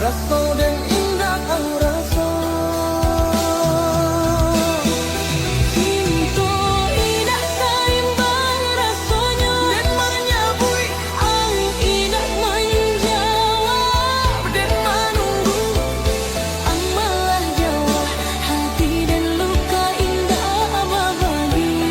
raso dan indah ang raso. Cinta indah saimbang rasanya dan menyabui ang indah menjawab dan menunggu ang malah jauh hati dan luka indah berbagi.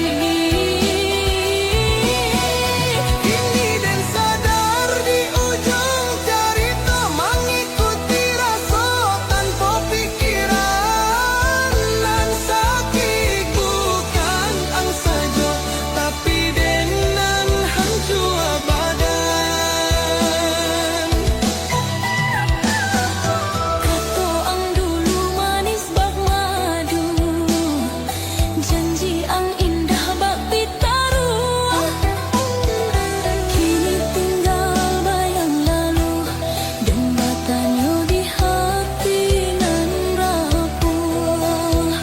Kini dan sadar di ujung cerita mengikuti rasa tanpa pikiran dan sakit bukan ang saja tapi dengan hancur badan. Kata ang dulu manis bak madu, janji ang indah bak pitaruah. Kini tinggal bayang lalu dan batanya di hati nan rapuh.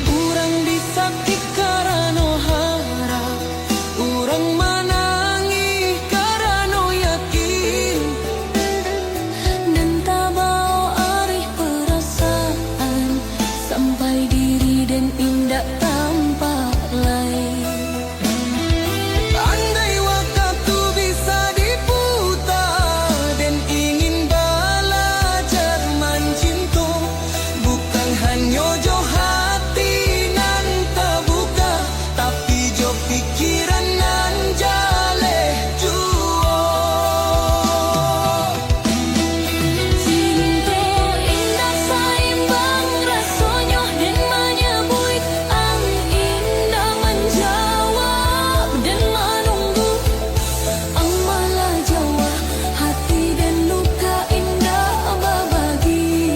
Urang disakit karena harap, urang menangis karena yakin dan tak mau arih perasaan sampai diri dan indah tampak lain. Andai waktu bisa diputar dan ingin belajar mencinta, bukan hanya jo hati nan terbuka, tapi jo pikiran nan jaleh jua. Cinta indah saimbang rasanya dan menyambut ang indah menjawab dan menunggu ang malah jauh hati dan luka indah berbagi.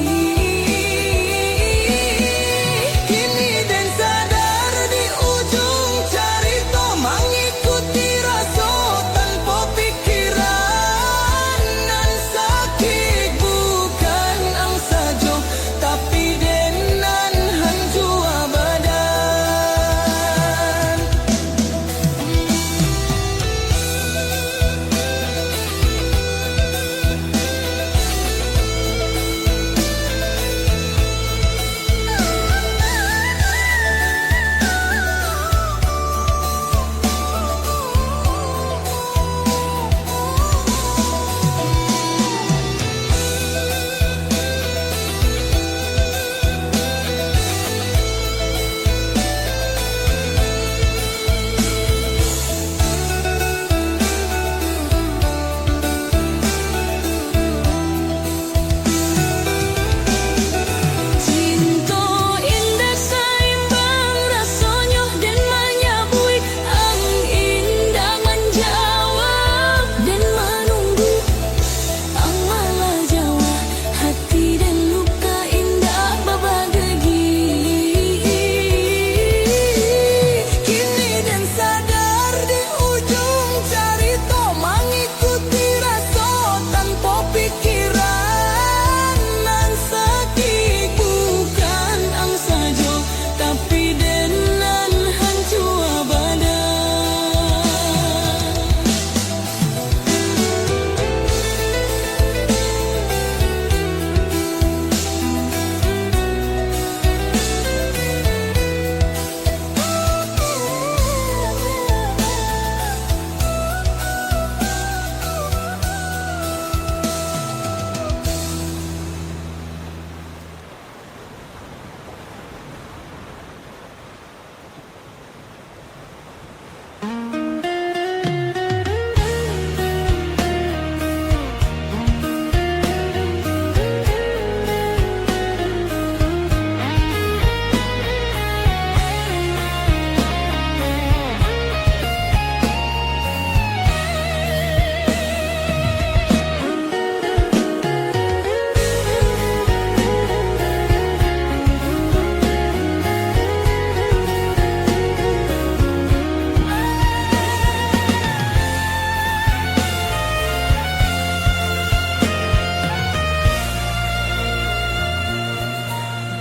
Kini dan sadar di ujung cerita mengikuti rasa tanpa pikiran dan sakit bukan ang saja tapi dengan hancur badan. Cinta indah saimbang rasanya dan menyambut ang indah menjawab dan menunggu ang malah jauh hati dan luka indah berbagi. Kini dan sadar di ujung cerita mengikuti rasa tanpa pikiran dan sakit bukan ang saja tapi dengan hancur badan.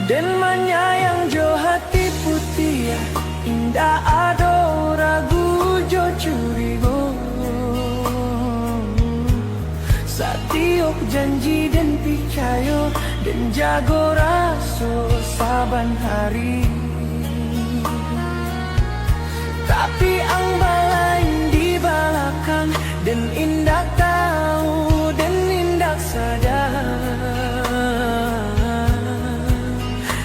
Dan menyayang jo hati putih indah ado ragu jo curigo. Satiok janji dan picayo dan jago raso saban hari. Tapi ang balain di belakang dan indak tahu dan indak sadar.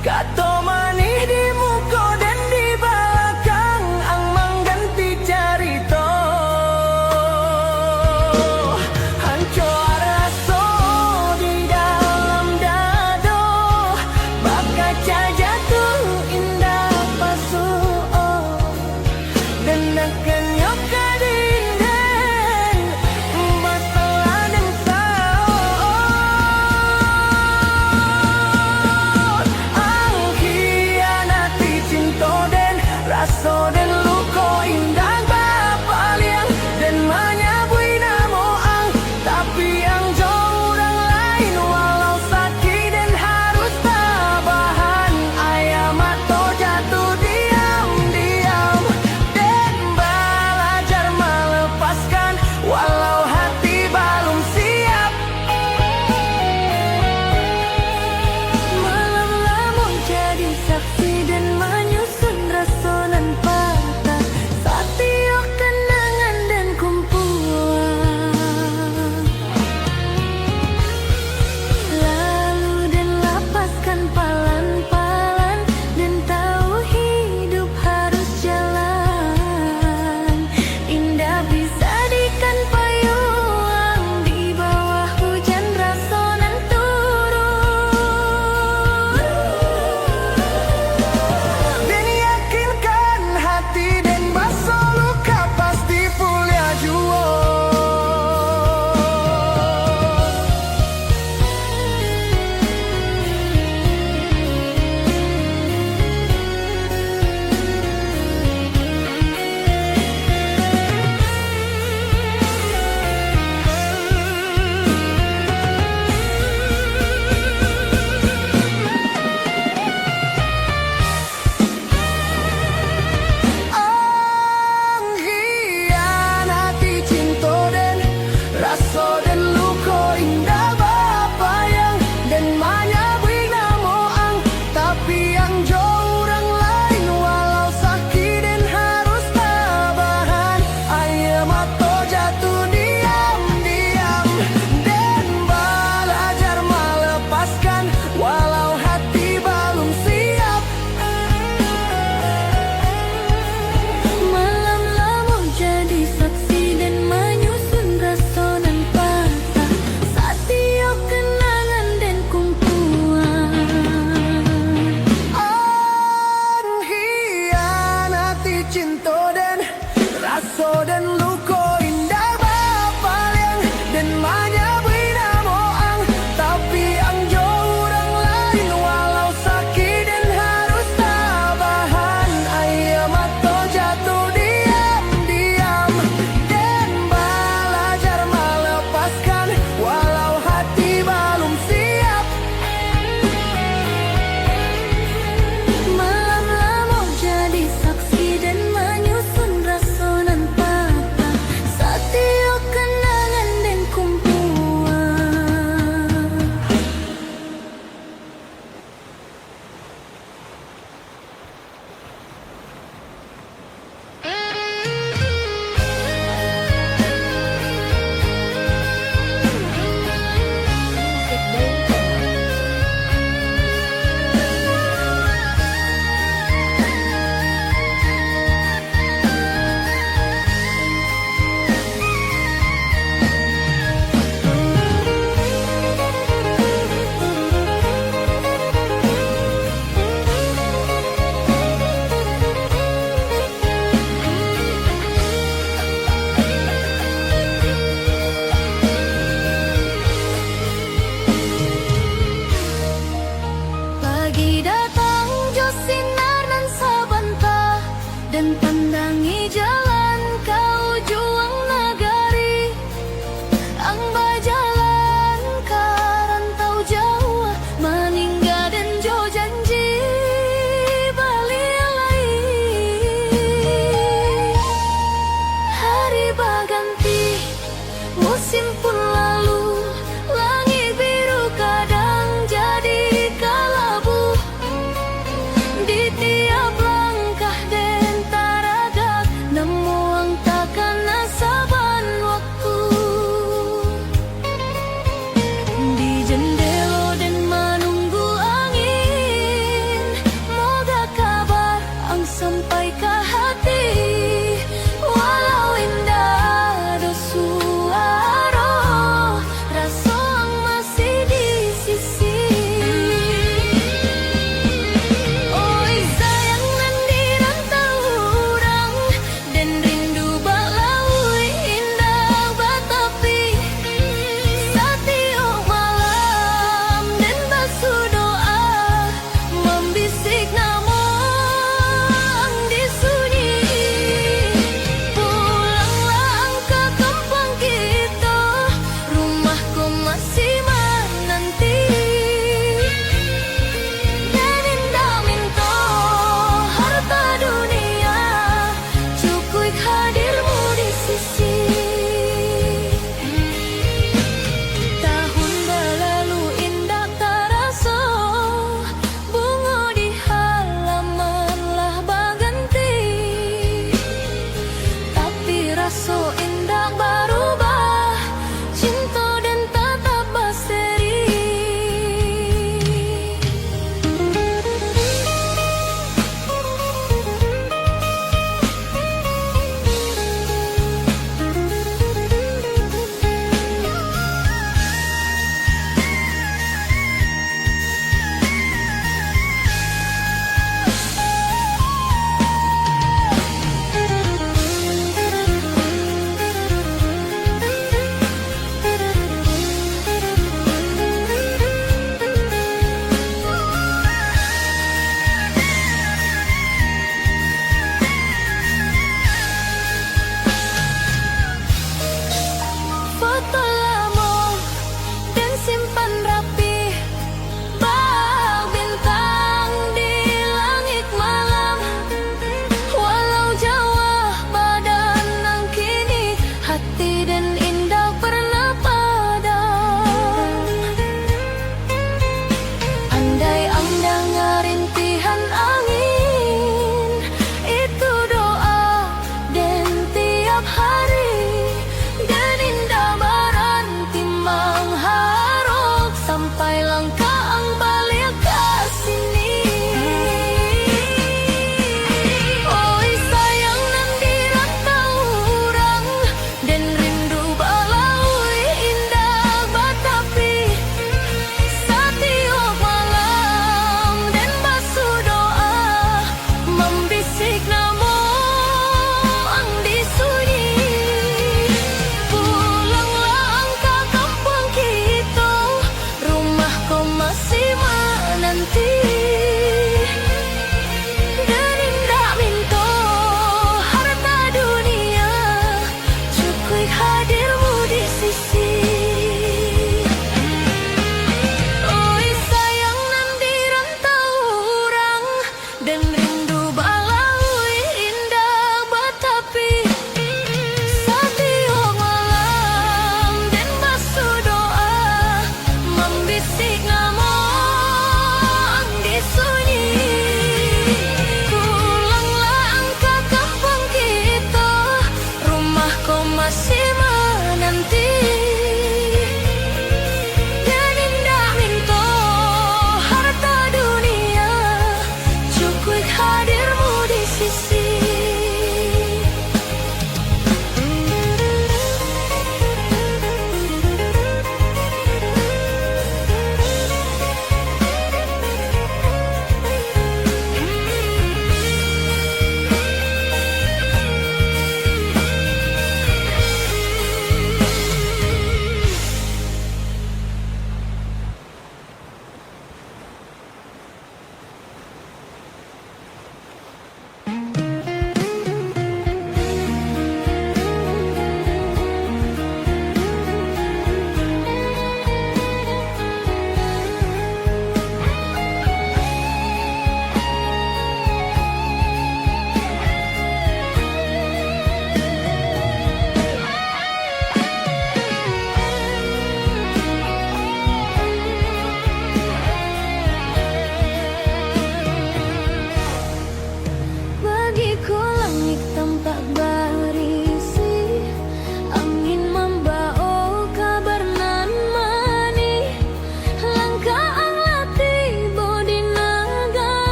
Kato manih di muka dan di belakang ang mengganti carito. Hancur raso di dalam dado, bakaca jatuh indah pasuo. Dan akan nyoka dinden masalah dan saot. Ang hianati cinta dan raso dan luko indah bapaliang dan menyabui namo ang tapi ang jauh orang lain walau sakit dan harus tabahan. Ayam atau jatuh diam-diam dan belajar melepaskan walau hati belum siap. Malam lamun jadi saksi dan menyusun rasonan patah. Satiok kenangan dan kumpulan. Lalu dan lapaskan palan-palan dan tahu hidup harus jalan. Indah bisa dikan payung di bawah hujan rasonan turun. Dan yakinkan hati dan baso luka pasti pulih jua. Ang hianati cinta dan raso dan luko indah bapayang dan menyabui namo ang tapi yang jauh orang lain walau sakit dan harus tabahan. Ayam atau jatuh diam-diam dan belajar melepaskan walau hati belum siap. Malam lamun jadi saksi dan menyusun rasonan patah.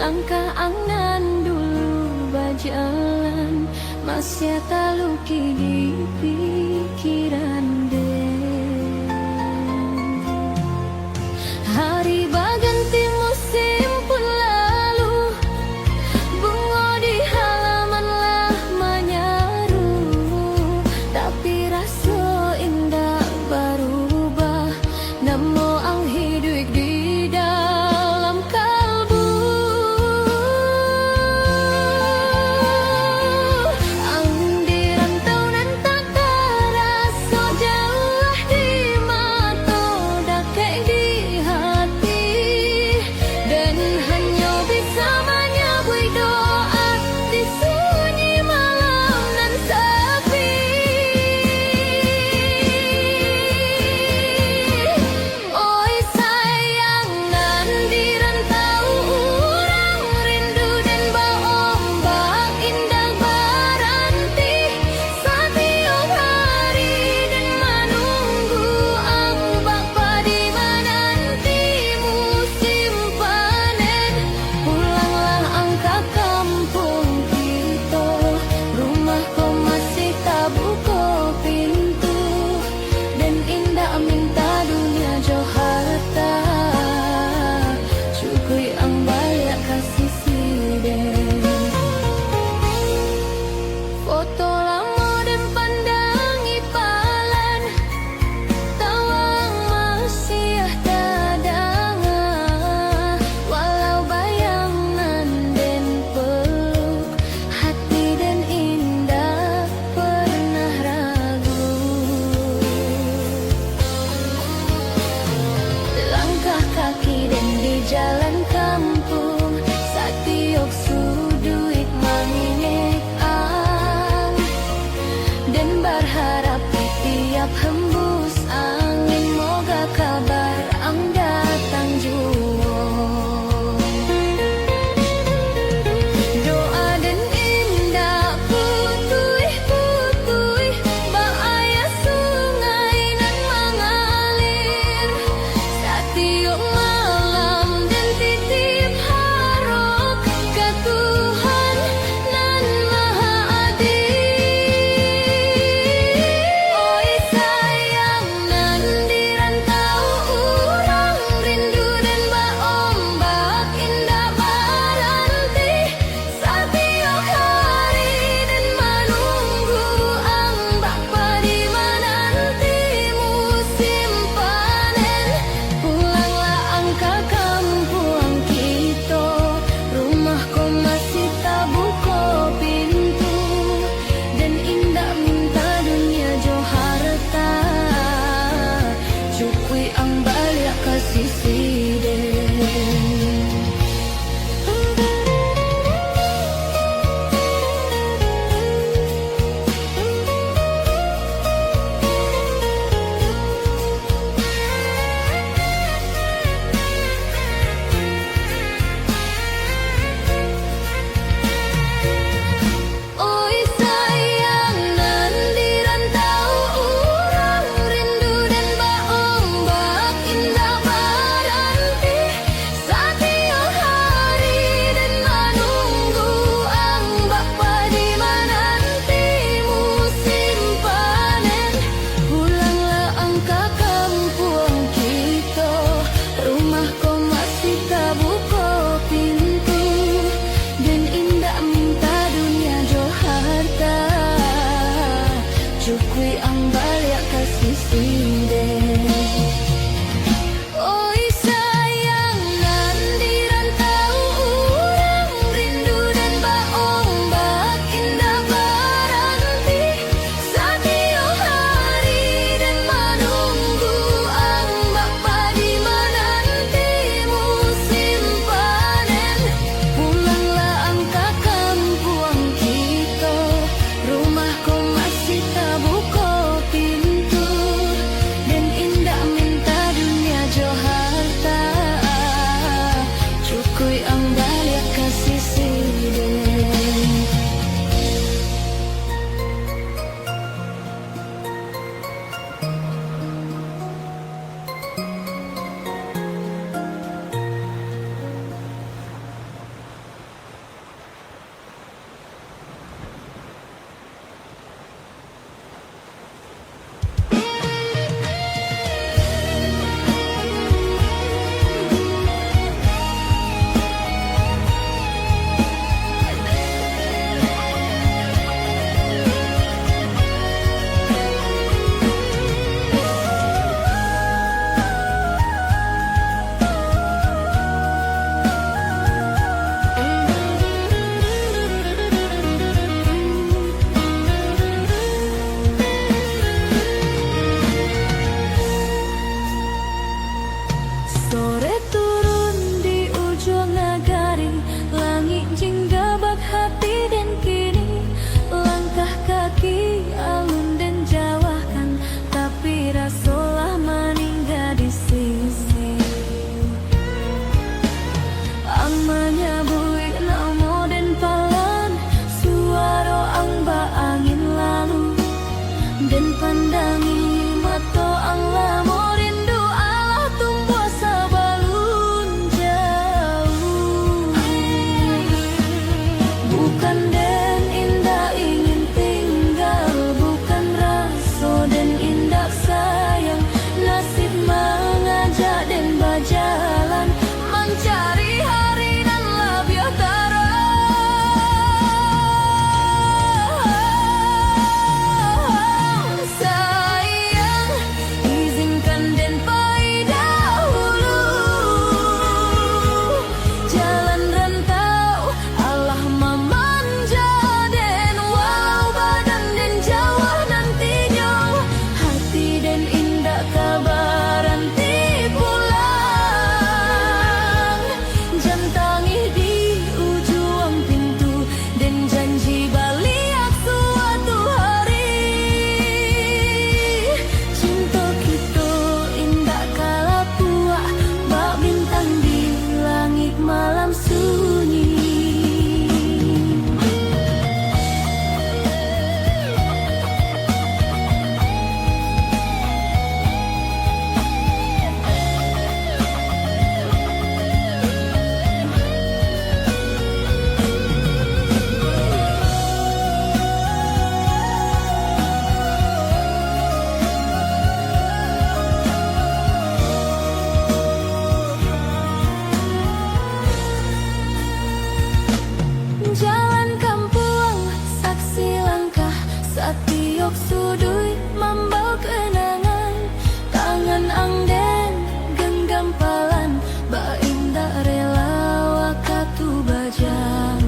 Langkah angan dulu berjalan, masih tak luki di pikiran deh. Hari berganti musim pun lalu, bunga di halaman lah menyaru, tapi rasa indah berubah, namo ang hidup di dalam kalbu. Ang dirantau nan tak terasa jalan kampung, saksi langkah satiok sudui mambau kenangan. Tangan angden genggam palan, ba indah rela wakatu bajalan.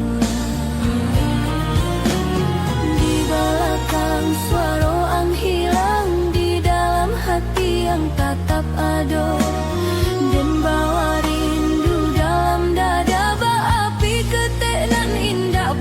Di belakang suara ang hilang, di dalam hati yang tatap ado. Dan bawa rindu dalam dada, ba api ketek nan indah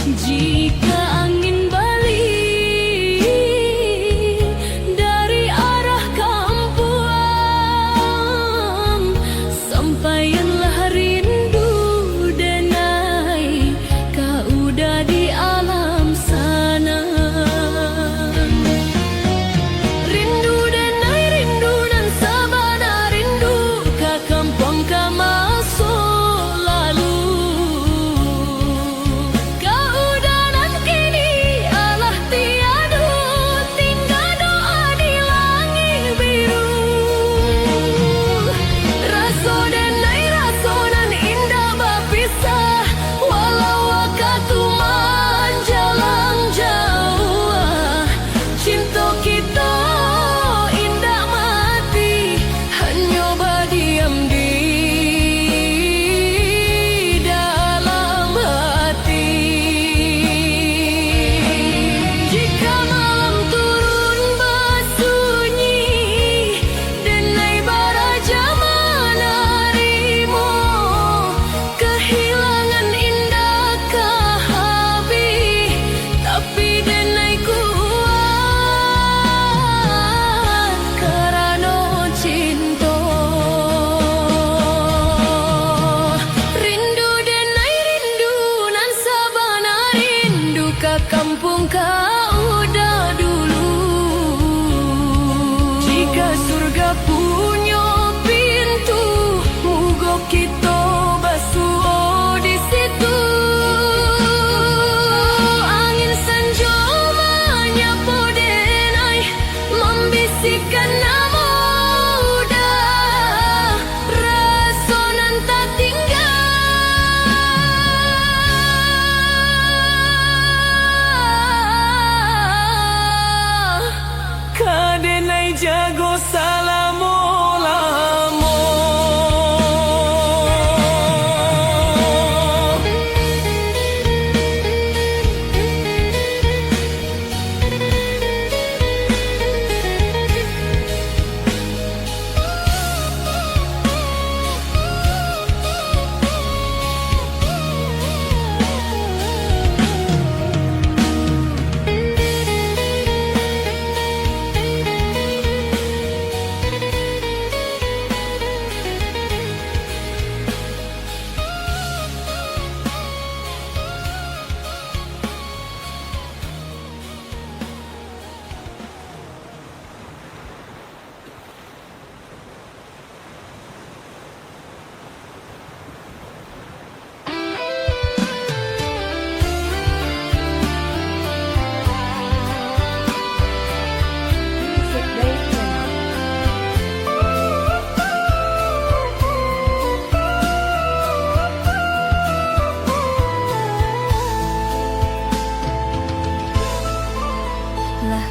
Jika angin balik dari arah kampuang, sampaianlah rindu denai, kau udah di alam sana. Rindu denai, rindu dan sabana, rindu ke kampung ke masa lalu. Kampung kau udah dulu. Jika surga punya pintu, mugo kita basuh di situ. Angin senja menyapu denai, membisikkan nama udah, resonan tak tinggal. Kadenai jago salamo-lamo.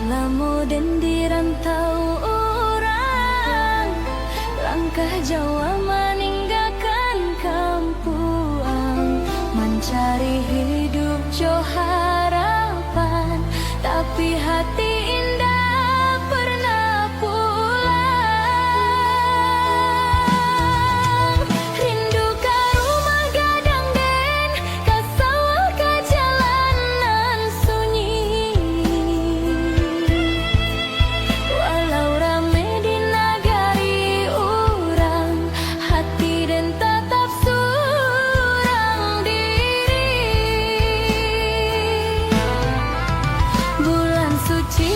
Lamo dan dirantau orang, langkah Jawa meninggalkan kampuang, mencari hidup jo harapan, tapi hati indah pernah pulang. Rindu ke rumah gadang den, ke sawah ke jalanan sunyi. Suci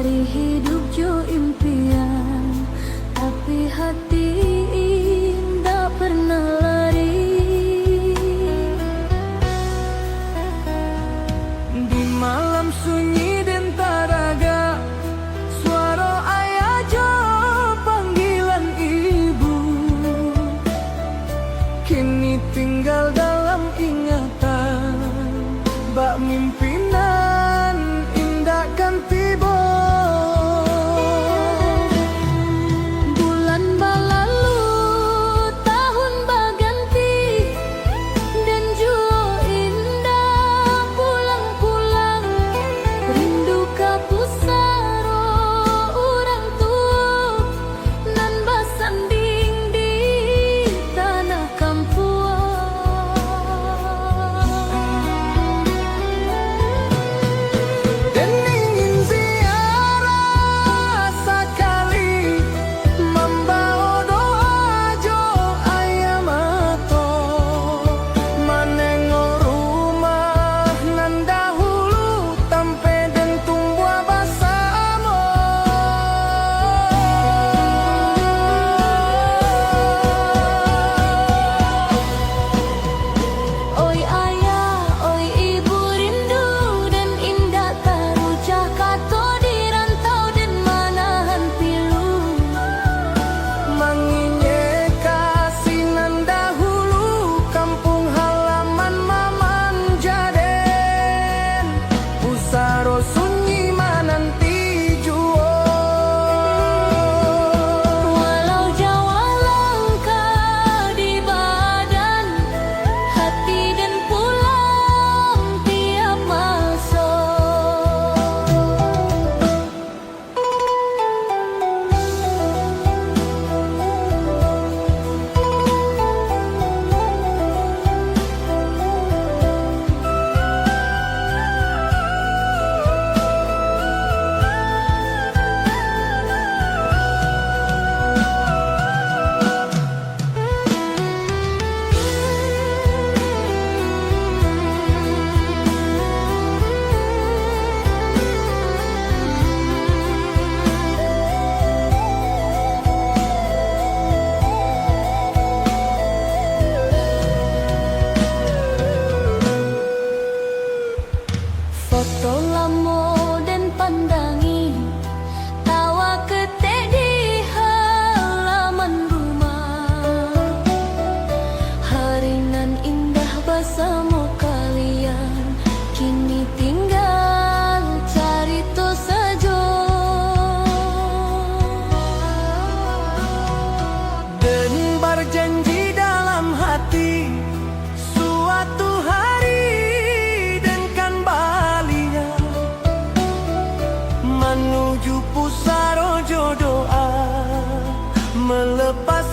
Hari hidup jo impian, tapi hati tak pernah lari. Di malam sunyi dan taraga, suara ayah jo panggilan ibu, kini tinggal dalam ingatan. Bak mimpinan indah kan tiba. Bulan berlalu, tahun berganti, dan jua indah pulang-pulang. Rindu ka pusaro orang tua, nan basanding di tanah kampung. Dan ingin ziarah sekali, membawa doa jo ayah mato, menengok rumah nan dahulu tampe dan tumbuh bersama. Oi ayah, oi ibu rindu dan indah terucap kata di rantau dan manahan pilu. Mengingat kasih nan dahulu, kampung halaman maman Jaden, pusaro sunyi menanti jua. Walau jauh langkah di badan, hati dan pulang tiap masa. Foto lamo dan pandangi, tawa ketek di halaman rumah. Hari nan indah bersama kalian, kini tinggal cerita saja. Dan berjanji dalam hati, suatu hari dan kan balia menuju pusaro jodoh, melepas